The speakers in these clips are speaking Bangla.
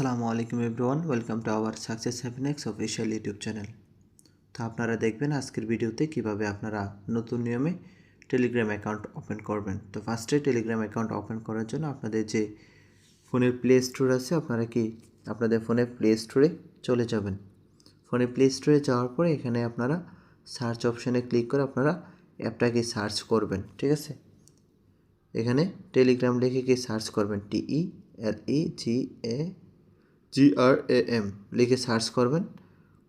আসসালামু আলাইকুম everyone, welcome to our success happiness official YouTube channel. তো আপনারা দেখবেন আজকের ভিডিওতে কিভাবে আপনারা নতুন নিয়মে টেলিগ্রাম অ্যাকাউন্ট ওপেন করবেন। তো ফার্স্টে টেলিগ্রাম অ্যাকাউন্ট ওপেন করার জন্য আপনাদের যে ফোনের প্লে স্টোর আছে আপনাদের ফোনে প্লে স্টোরে চলে যাবেন। ফোনে প্লে স্টোরে যাওয়ার পরে এখানে আপনারা সার্চ অপশানে ক্লিক করে আপনারা অ্যাপটাকে সার্চ করবেন। ঠিক আছে, এখানে টেলিগ্রাম লিখে সার্চ করবেন, TELEGRAM লিখে সার্চ করবেন।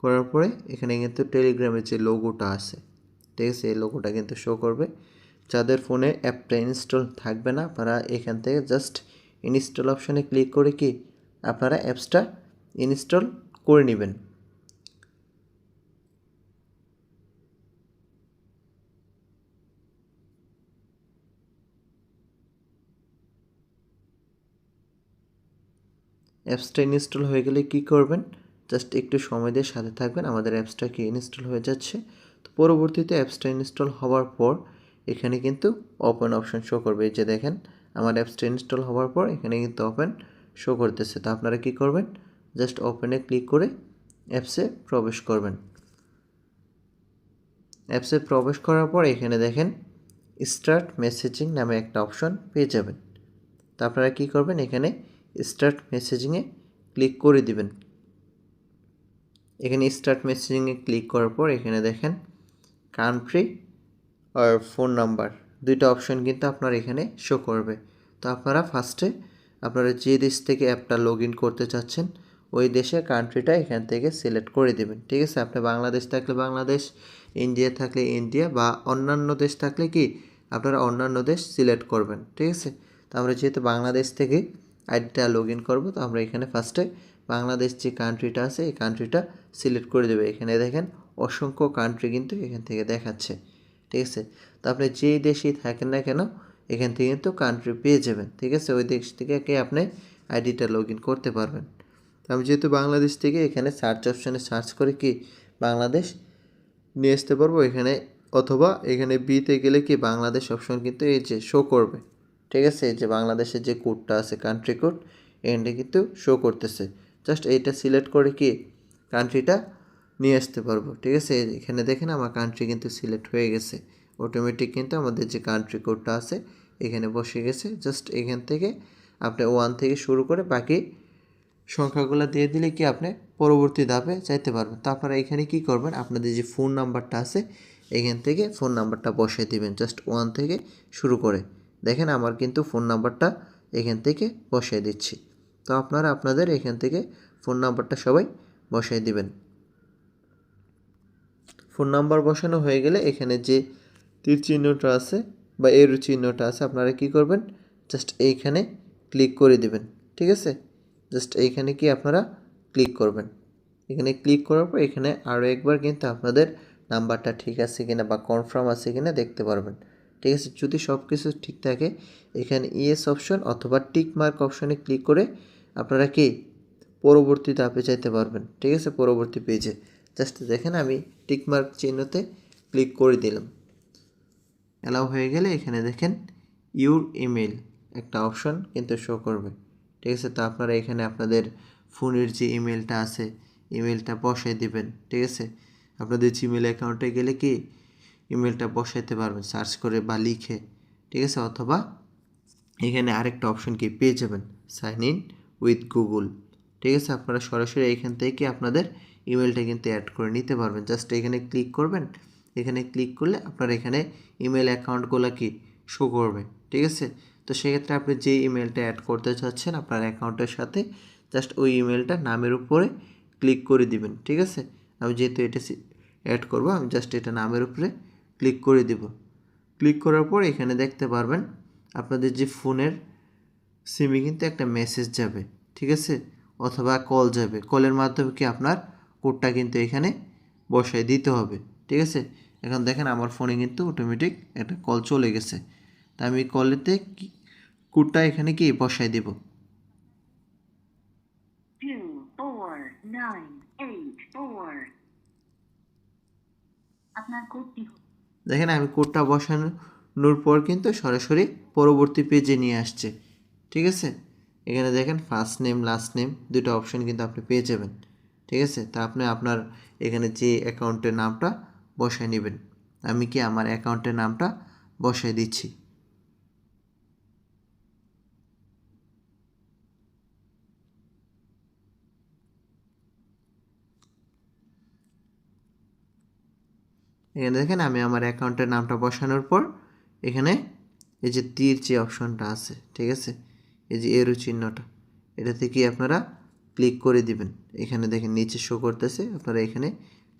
করার পরে এখানে কিন্তু টেলিগ্রামের যে লোগোটা আছে, ঠিক আছে, এই লোগোটা কিন্তু শো করবে। যাদের ফোনে অ্যাপটা ইনস্টল থাকবে না, আপনারা এখান থেকে জাস্ট ইনস্টল অপশানে ক্লিক করে আপনারা অ্যাপসটা ইনস্টল করে নেবেন। অ্যাপসটা ইনস্টল হয়ে গেলে কী করবেন, জাস্ট একটু সময় দিয়ে সাথে থাকবেন। আমাদের অ্যাপসটা ইনস্টল হয়ে যাচ্ছে। তো পরবর্তীতে অ্যাপসটা ইনস্টল হওয়ার পর এখানে কিন্তু ওপেন অপশন শো করবে। এই যে দেখেন, আমার অ্যাপসটা ইনস্টল হওয়ার পর এখানে কিন্তু ওপেন শো করতেছে। তো আপনারা কী করবেন, জাস্ট ওপেনে ক্লিক করে অ্যাপসে প্রবেশ করবেন। অ্যাপসে প্রবেশ করার পর এখানে দেখেন স্টার্ট মেসেজিং নামে একটা অপশন পেয়ে যাবেন। তো আপনারা কী করবেন, এখানে স্টার্ট মেসেজিংয়ে ক্লিক করে দিবেন। এখানে স্টার্ট মেসেজিংয়ে ক্লিক করার পর এখানে দেখেন কান্ট্রি আর ফোন নাম্বার দুইটা অপশন কিন্তু আপনার এখানে শো করবে। তো আপনারা ফার্স্টে আপনারা যে দেশ থেকে অ্যাপটা লগ ইন করতে চাচ্ছেন ওই দেশের কান্ট্রিটা এখান থেকে সিলেক্ট করে দেবেন। ঠিক আছে, আপনি বাংলাদেশ থাকলে বাংলাদেশ, ইন্ডিয়া থাকলে ইন্ডিয়া, বা অন্যান্য দেশ থাকলে আপনারা অন্যান্য দেশ সিলেক্ট করবেন। ঠিক আছে, তো আমরা যেহেতু বাংলাদেশ থেকে আইডিটা লগ ইন করবো, তো আমরা এখানে ফার্স্টে বাংলাদেশ যে কান্ট্রিটা আছে এই কান্ট্রিটা সিলেক্ট করে দেবে। এখানে দেখেন অসংখ্য কান্ট্রি কিন্তু এখান থেকে দেখাচ্ছে। ঠিক আছে, তো আপনি যেই দেশেই থাকেন না কেন এখান থেকে কিন্তু কান্ট্রি পেয়ে যাবেন। ঠিক আছে, ওই দেশ থেকে আপনি আইডিটা লগ ইন করতে পারবেন। তো আমি যেহেতু বাংলাদেশ থেকে এখানে সার্চ অপশানে সার্চ করে বাংলাদেশ নিয়ে আসতে পারবো এখানে, অথবা এখানে বিতে গেলে বাংলাদেশ অপশন কিন্তু এই যে শো করবে। ঠিক আছে, এই যে বাংলাদেশের যে কোডটা আছে কান্ট্রি কোড এখানে কিন্তু শো করতেছে। জাস্ট এইটা সিলেক্ট করে কান্ট্রিটা নিয়ে আসতে পারবো। ঠিক আছে, এখানে দেখেন আমার কান্ট্রি কিন্তু সিলেক্ট হয়ে গেছে। অটোমেটিক কিন্তু আমাদের যে কান্ট্রি কোডটা আছে এখানে বসে গেছে। জাস্ট এখান থেকে আপনি 1 থেকে শুরু করে বাকি সংখ্যাগুলো দিয়ে দিলে আপনি পরবর্তী ধাপে চাইতে পারবেন। তো আপনারা এখানে কী করবেন, আপনাদের যে ফোন নাম্বারটা আছে এখান থেকে ফোন নাম্বারটা বসিয়ে দিবেন। জাস্ট 1 থেকে শুরু করে দেখেন আমার কিন্তু ফোন নাম্বারটা এখান থেকে বসিয়ে দিচ্ছি। তো আপনারা আপনাদের এখান থেকে ফোন নাম্বারটা সবাই বসিয়ে দিবেন। ফোন নাম্বার বসানো হয়ে গেলে এখানে যে তীর চিহ্নটা আছে বা এরো চিহ্নটা আছে আপনারা কী করবেন, জাস্ট এইখানে ক্লিক করে দিবেন। ঠিক আছে, জাস্ট এইখানে আপনারা ক্লিক করবেন। এখানে ক্লিক করার পর এখানে আরও একবার কিন্তু আপনাদের নাম্বারটা ঠিক আছে কিনা বা কনফার্ম আছে কিনা দেখতে পারবেন। ঠিক আছে, যদি সব কিছু ঠিক থাকে এখানে ইয়েস অপশন অথবা টিক মার্ক অপশনে ক্লিক করে আপনারা পরবর্তী ধাপে চাইতে পারবেন। ঠিক আছে, পরবর্তী পেজে জাস্ট দেখেন আমি টিক মার্ক চিহ্নতে ক্লিক করে দিলাম। অ্যালাউ হয়ে গেলে এখানে দেখেন ইউর ইমেল একটা অপশন কিন্তু শো করবে। ঠিক আছে, তো আপনারা এখানে আপনাদের ফোনের যে ইমেলটা আছে ইমেলটা বসাই দিবেন। ঠিক আছে, আপনাদের জিমেল অ্যাকাউন্টে গেলে ইমেলটা বসাইতে পারবেন সার্চ করে বা লিখে। ঠিক আছে, অথবা এখানে আরেকটা অপশন পেয়ে যাবেন, সাইন ইন উইথ গুগল। ঠিক আছে, আপনারা সরাসরি এখান থেকে আপনাদের ইমেলটা কিন্তু অ্যাড করে নিতে পারবেন। জাস্ট এখানে ক্লিক করবেন। এখানে ক্লিক করলে আপনার এখানে ইমেল অ্যাকাউন্টগুলো শো করবে। ঠিক আছে, তো সেক্ষেত্রে আপনি যে ইমেলটা অ্যাড করতে চাচ্ছেন আপনার অ্যাকাউন্টের সাথে জাস্ট ওই ইমেলটা নামের উপরে ক্লিক করে দিবেন। ঠিক আছে, আমি যেহেতু এটা অ্যাড করব আমি জাস্ট এটা নামের উপরে ক্লিক করে দিব। ক্লিক করার পর এখানে দেখতে পারবেন আপনাদের যে ফোনের সিমে কিন্তু একটা মেসেজ যাবে। ঠিক আছে, অথবা কল যাবে। কলের মাধ্যমে আপনার কোডটা কিন্তু এখানে বসায় দিতে হবে। ঠিক আছে, এখন দেখেন আমার ফোনে কিন্তু অটোমেটিক একটা কল চলে গেছে। তা আমি কলেতে কোডটা এখানে বসায় দেব। 24984 আপনার কোডটি দেখেন আমি কোডটা বসানোর পর কিন্তু সরাসরি পরবর্তী পেজে নিয়ে আসছে। ঠিক আছে, এখানে দেখেন ফার্স্ট নেম লাস্ট নেম দুটো অপশন কিন্তু আপনি পেয়ে যাবেন। ঠিক আছে, তা আপনি আপনার এখানে যে অ্যাকাউন্টের নামটা বসায় নেবেন। আমি কি আমার অ্যাকাউন্টের নামটা বসায় দিচ্ছি। এখানে দেখেন আমি আমার অ্যাকাউন্টের নামটা বসানোর পর এখানে এই যে তীর যে অপশনটা আছে, ঠিক আছে, এই যে এরো চিহ্নটা, এটাতে কি আপনারা ক্লিক করে দিবেন। এখানে দেখেন নিচে শো করতেছে, আপনারা এখানে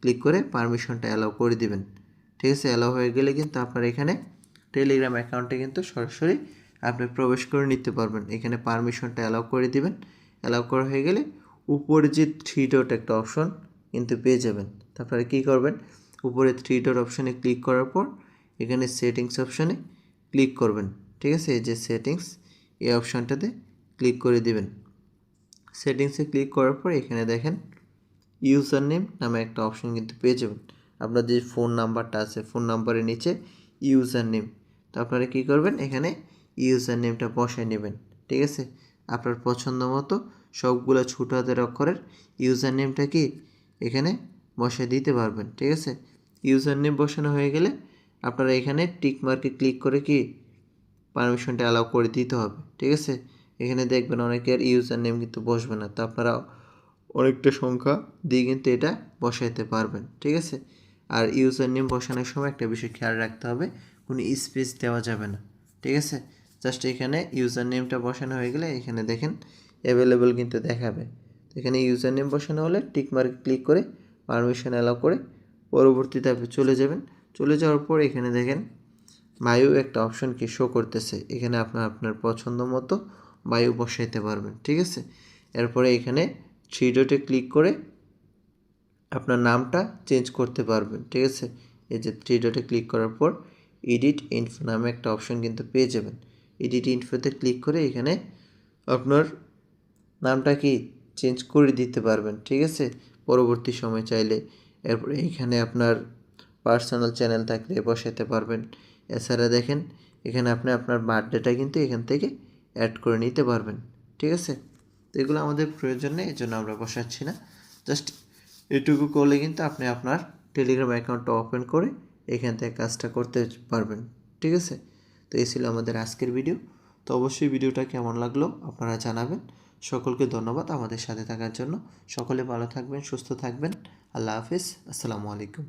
ক্লিক করে পারমিশনটা অ্যালাউ করে দিবেন। ঠিক আছে, অ্যালাউ হয়ে গেলে কিন্তু আপনার এখানে টেলিগ্রাম অ্যাকাউন্টে কিন্তু সরাসরি আপনি প্রবেশ করে নিতে পারবেন। এখানে পারমিশনটা অ্যালাউ করে দিবেন। অ্যালাউ করা হয়ে গেলে উপরে যে থ্রি ডট একটা অপশন কিন্তু পেয়ে যাবেন। তারপরে কী করবেন, উপরে থ্রি ডট অপশানে ক্লিক করার পর এখানে সেটিংস অপশানে ক্লিক করবেন। ঠিক আছে, এই যে সেটিংস এই অপশানটাতে ক্লিক করে দিবেন। সেটিংসে ক্লিক করার পর এখানে দেখেন ইউজার নেম নামে একটা অপশন কিন্তু পেয়ে যাবেন। আপনার যে ফোন নাম্বারটা আছে ফোন নাম্বারের নিচে ইউজার নেম, তো আপনারা কী করবেন, এখানে ইউজার নেমটা বসায় নেবেন। ঠিক আছে, আপনার পছন্দ মতো সবগুলো ছোটো হাতের অক্ষরের ইউজার নেমটা কি এখানে বসায় দিতে পারবেন। ঠিক আছে, ইউজার নেম বসানো হয়ে গেলে আপনারা এখানে টিক মার্কে ক্লিক করে কি পারমিশনটা অ্যালাউ করে দিতে হবে। ঠিক আছে, এখানে দেখবেন অনেকের ইউজার নেম কিন্তু বসবে না, তো আপনারা অনেকটা সংখ্যা দিয়ে কিন্তু এটা বসাইতে পারবেন। ঠিক আছে, আর ইউজার নেম বসানোর সময় একটা বিষয় খেয়াল রাখতে হবে, কোনো স্পেস দেওয়া যাবে না। ঠিক আছে, জাস্ট এখানে ইউজার নেমটা বসানো হয়ে গেলে এখানে দেখেন অ্যাভেলেবেল কিন্তু দেখাবে। তো এখানে ইউজার নেম বসানো হলে টিক মার্কে ক্লিক করে পারমিশন অ্যালাউ করে পরবর্তীতে আপনি চলে যাবেন। চলে যাওয়ার পর এখানে দেখেন বায়ু একটা অপশন কি শো করতেছে, এখানে আপনার পছন্দ মতো বায়ু বসাইতে পারবেন। ঠিক আছে, এরপরে এখানে থ্রি ডটে ক্লিক করে আপনার নামটা চেঞ্জ করতে পারবেন। ঠিক আছে, এই যে থ্রি ডটে ক্লিক করার পর এডিট ইনফো নামে একটা অপশন কিন্তু পেয়ে যাবেন। এডিট ইনফোতে ক্লিক করে এখানে আপনার নামটা কি চেঞ্জ করে দিতে পারবেন। ঠিক আছে, পরবর্তী সময় চাইলে। এরপরে এখানে আপনার পার্সোনাল চ্যানেল থাকলে বসাতে পারবেন। এছাড়া দেখেন এখানে আপনি আপনার বার্থডেটা কিন্তু এখান থেকে অ্যাড করে নিতে পারবেন। ঠিক আছে, তো এগুলো আমাদের প্রয়োজন নেই, এই জন্য আমরা বসাচ্ছি না। জাস্ট এটুকু করলে কিন্তু আপনি আপনার টেলিগ্রাম অ্যাকাউন্টটা ওপেন করে এখান থেকে কাজটা করতে পারবেন। ঠিক আছে, তো এই ছিল আমাদের আজকের ভিডিও। তো অবশ্যই ভিডিওটা কেমন লাগলো আপনারা জানাবেন। সকলকে ধন্যবাদ আমাদের সাথে থাকার জন্য। সকলে ভালো থাকবেন, সুস্থ থাকবেন। আল্লাহ হাফিজ, আসসালামু আলাইকুম।